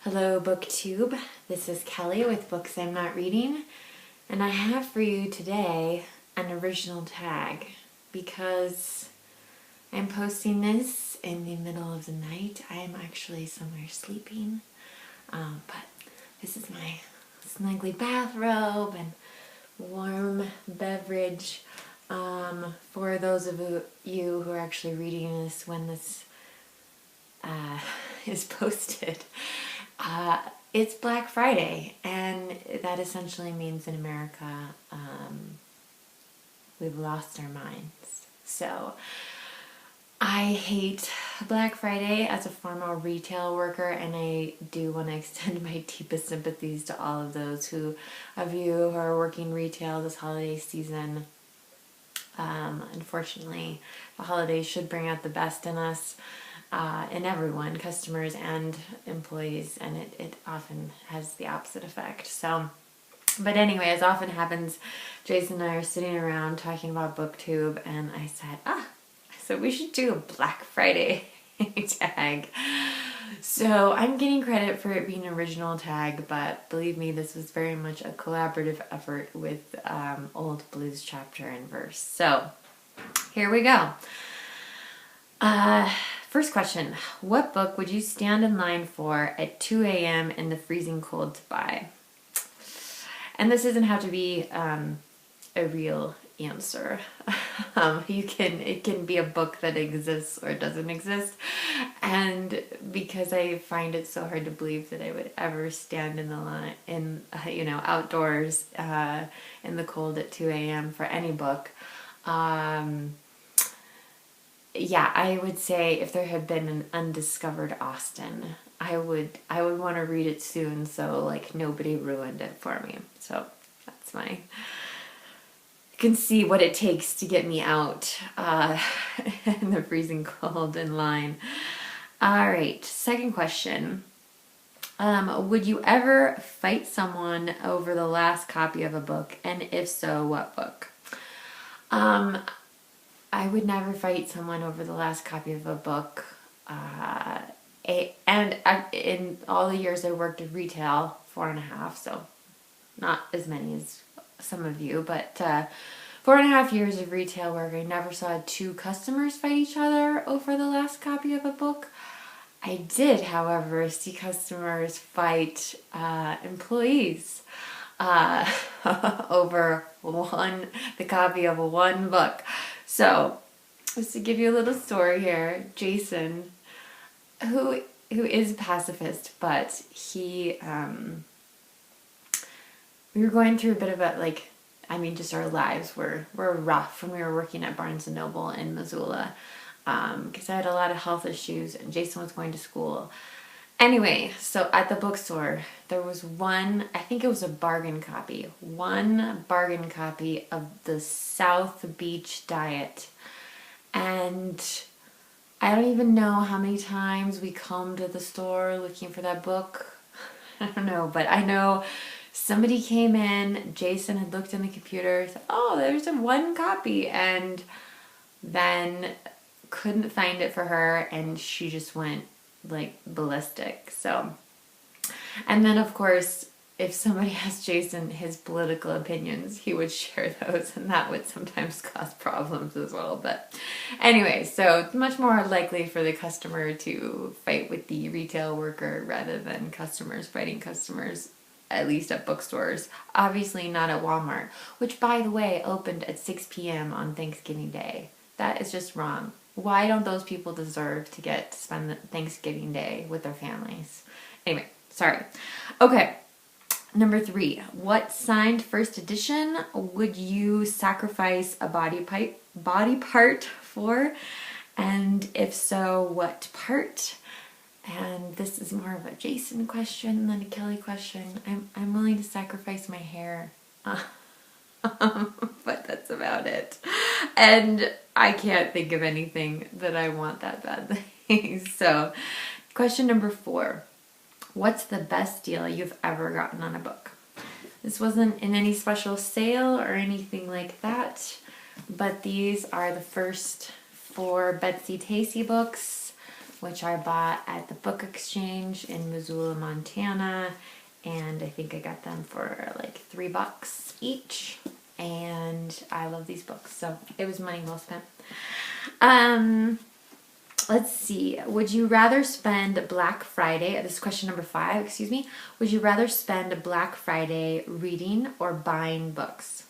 Hello, Booktube. This is Kelly with Books I'm Not Reading, and I have for you today an original tag because I'm posting this in the middle of the night. I am actually somewhere sleeping, but this is my snuggly bathrobe and warm beverage. For those of you who are actually reading this when this is posted. It's Black Friday, and that essentially means in America we've lost our minds. So I hate Black Friday as a former retail worker, and I do want to extend my deepest sympathies to all of those of you who are working retail this holiday season. Unfortunately, the holidays should bring out the best in us. In everyone, customers and employees, and it often has the opposite effect. So, but anyway, as often happens, Jason and I are sitting around talking about Booktube, and I said we should do a Black Friday tag. So I'm getting credit for it being an original tag, but believe me, this was very much a collaborative effort with Old Blues Chapter and Verse. So here we go. First question, what book would you stand in line for at 2 a.m. in the freezing cold to buy? And this doesn't have to be a real answer. It can be a book that exists or doesn't exist. And because I find it so hard to believe that I would ever stand in the line outdoors in the cold at 2 a.m. for any book, yeah, I would say if there had been an undiscovered Austen, I would want to read it soon, so like nobody ruined it for me. So that's you can see what it takes to get me out in the freezing cold in line. All right, second question. Would you ever fight someone over the last copy of a book? And if so, what book? I would never fight someone over the last copy of a book. In all the years I worked at retail, 4.5, so not as many as some of you, but 4.5 years of retail work, I never saw two customers fight each other over the last copy of a book. I did, however, see customers fight employees over the copy of one book. So, just to give you a little story here, Jason, who is a pacifist, but we were going through a bit of just our lives were rough when we were working at Barnes & Noble in Missoula, because I had a lot of health issues and Jason was going to school. Anyway, so at the bookstore, there was one bargain copy of the South Beach Diet. And I don't even know how many times we combed to the store looking for that book. I don't know, but I know somebody came in, Jason had looked in the computer, said, oh, there's one copy, and then couldn't find it for her, and she just went like ballistic. So, and then of course, if somebody asked Jason his political opinions, he would share those, and that would sometimes cause problems as well. But anyway, so it's much more likely for the customer to fight with the retail worker rather than customers fighting customers, at least at bookstores. Obviously not at Walmart, which by the way opened at 6 p.m. on Thanksgiving Day. That is just wrong. Why don't those people deserve to get to spend the Thanksgiving Day with their families? Anyway, sorry. Okay, number 3. What signed first edition would you sacrifice a body part for? And if so, what part? And this is more of a Jason question than a Kelly question. I'm willing to sacrifice my hair. But that's about it. And I can't think of anything that I want that badly. So, question number 4. What's the best deal you've ever gotten on a book? This wasn't in any special sale or anything like that, but these are the first 4 Betsy Tacy books. which I bought at the Book Exchange in Missoula, Montana. And I think I got them for like $3 each. And I love these books, so it was money well spent. Let's see. Would you rather spend Black Friday, this is question number 5, excuse me. Would you rather spend Black Friday reading or buying books?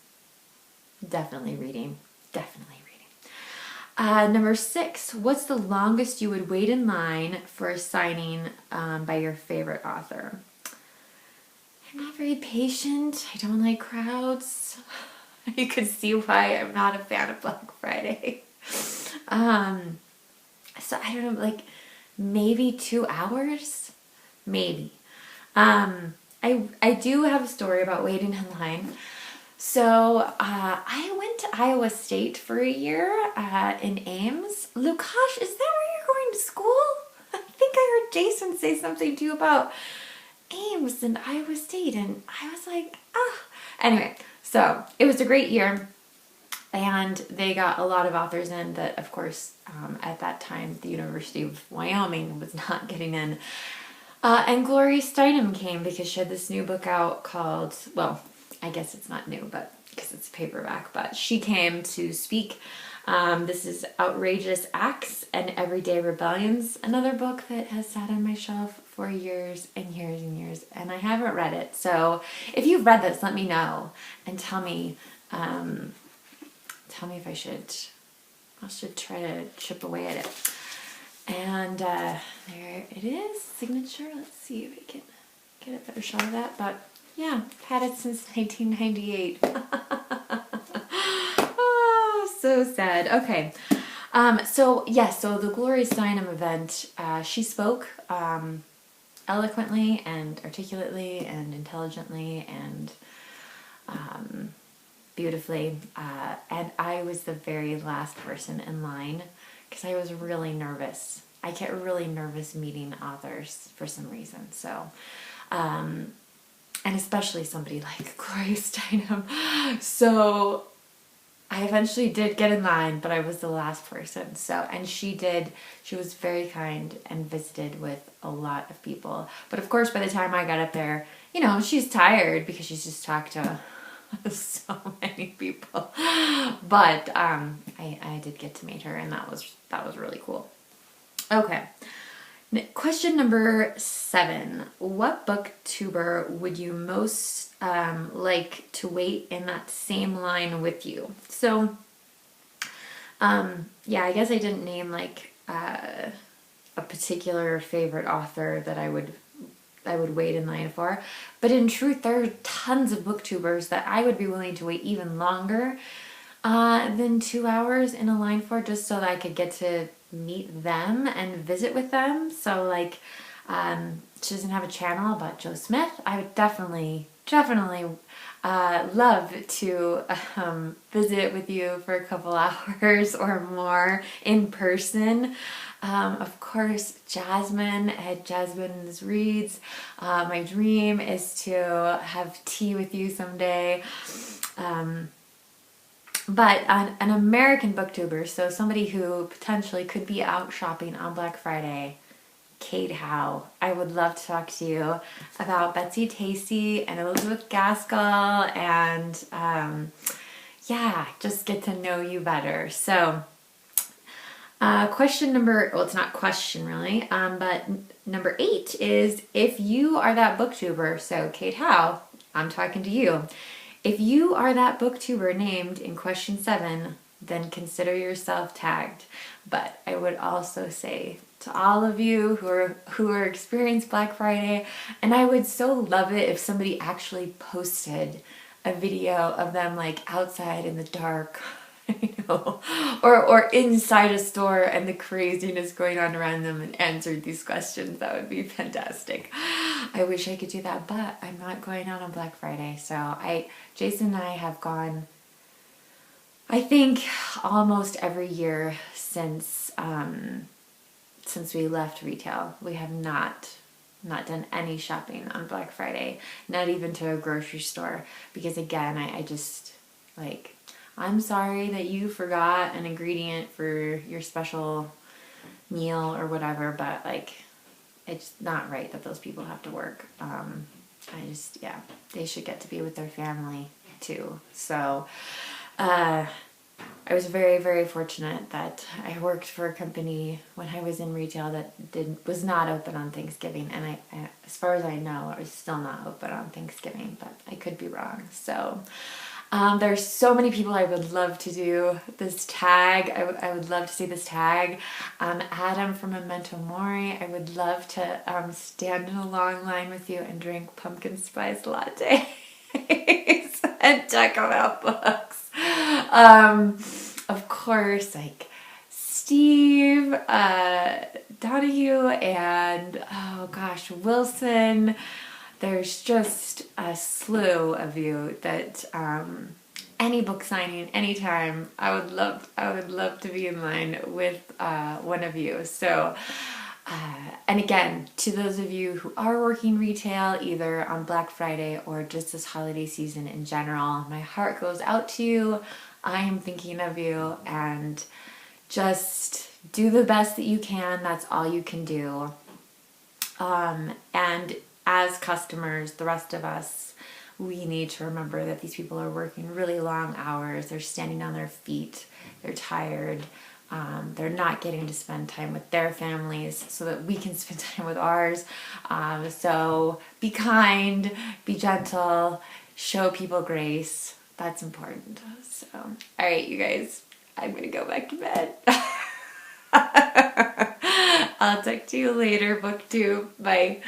Definitely reading. Definitely reading. Number 6, what's the longest you would wait in line for a signing by your favorite author? I'm not very patient. I don't like crowds. You could see why I'm not a fan of Black Friday. So I don't know, like maybe 2 hours? Maybe. I do have a story about waiting in line. So I went to Iowa State for a year in Ames. Lukash, is that where you're going to school? I think I heard Jason say something to you about Ames and Iowa State, and I was like, ah. Anyway, so it was a great year. And they got a lot of authors in that, of course, at that time, the University of Wyoming was not getting in. And Gloria Steinem came because she had this new book out called, well, I guess it's not new, but because it's paperback, but she came to speak. This is Outrageous Acts and Everyday Rebellions, another book that has sat on my shelf for years and years and years, and I haven't read it. So if you've read this, let me know and tell me if I should try to chip away at it. And there it is, signature. Let's see if we can get a better shot of that. But yeah, I've had it since 1998. Oh, so sad. Okay. So the Gloria Steinem event, she spoke eloquently and articulately and intelligently and beautifully, and I was the very last person in line because I was really nervous. I get really nervous meeting authors for some reason. So, and especially somebody like Gloria Steinem. So I eventually did get in line, but I was the last person. So, and she was very kind and visited with a lot of people. But of course, by the time I got up there, she's tired because she's just talked to so many people. But I did get to meet her, and that was really cool. Okay. Question number 7. What booktuber would you most like to wait in that same line with you? So, yeah, I guess I didn't name like a particular favorite author that I would wait in line for, but in truth, there are tons of booktubers that I would be willing to wait even longer than 2 hours in a line for, just so that I could get to meet them and visit with them. So like, she doesn't have a channel about Joe Smith. I would definitely love to visit with you for a couple hours or more in person. Of course, Jasmine at Jasmine's Reads. My dream is to have tea with you someday. But an American booktuber, so somebody who potentially could be out shopping on Black Friday, Kate Howe. I would love to talk to you about Betsy Tacy and Elizabeth Gaskell and just get to know you better. So question number, well, it's not question really, but number 8 is, if you are that booktuber, so Kate Howe, I'm talking to you. If you are that booktuber named in question 7, then consider yourself tagged. But I would also say to all of you who are experiencing Black Friday, and I would so love it if somebody actually posted a video of them like outside in the dark, or inside a store and the craziness going on around them, and answered these questions. That would be fantastic. I wish I could do that, but I'm not going out on Black Friday. So Jason and I have gone, I think, almost every year since we left retail. We have not done any shopping on Black Friday, not even to a grocery store, because again, I just like, I'm sorry that you forgot an ingredient for your special meal or whatever, but like, it's not right that those people have to work. They should get to be with their family too. So, I was very, very fortunate that I worked for a company when I was in retail that was not open on Thanksgiving, and as far as I know, it was still not open on Thanksgiving, but I could be wrong. So there's so many people I would love to do this tag. I would love to see this tag. Adam from Memento Mori, I would love to stand in a long line with you and drink pumpkin spice lattes and talk about books. Of course, like Steve, Donahue, and oh gosh, Wilson. There's just a slew of you that any book signing, anytime, I would love to be in line with one of you. So, and again, to those of you who are working retail, either on Black Friday or just this holiday season in general, my heart goes out to you. I am thinking of you, and just do the best that you can. That's all you can do. And as customers, the rest of us, we need to remember that these people are working really long hours. They're standing on their feet. They're tired. They're not getting to spend time with their families so that we can spend time with ours. So be kind, be gentle, show people grace. That's important. So, all right, you guys, I'm going to go back to bed. I'll talk to you later, Booktube. Bye.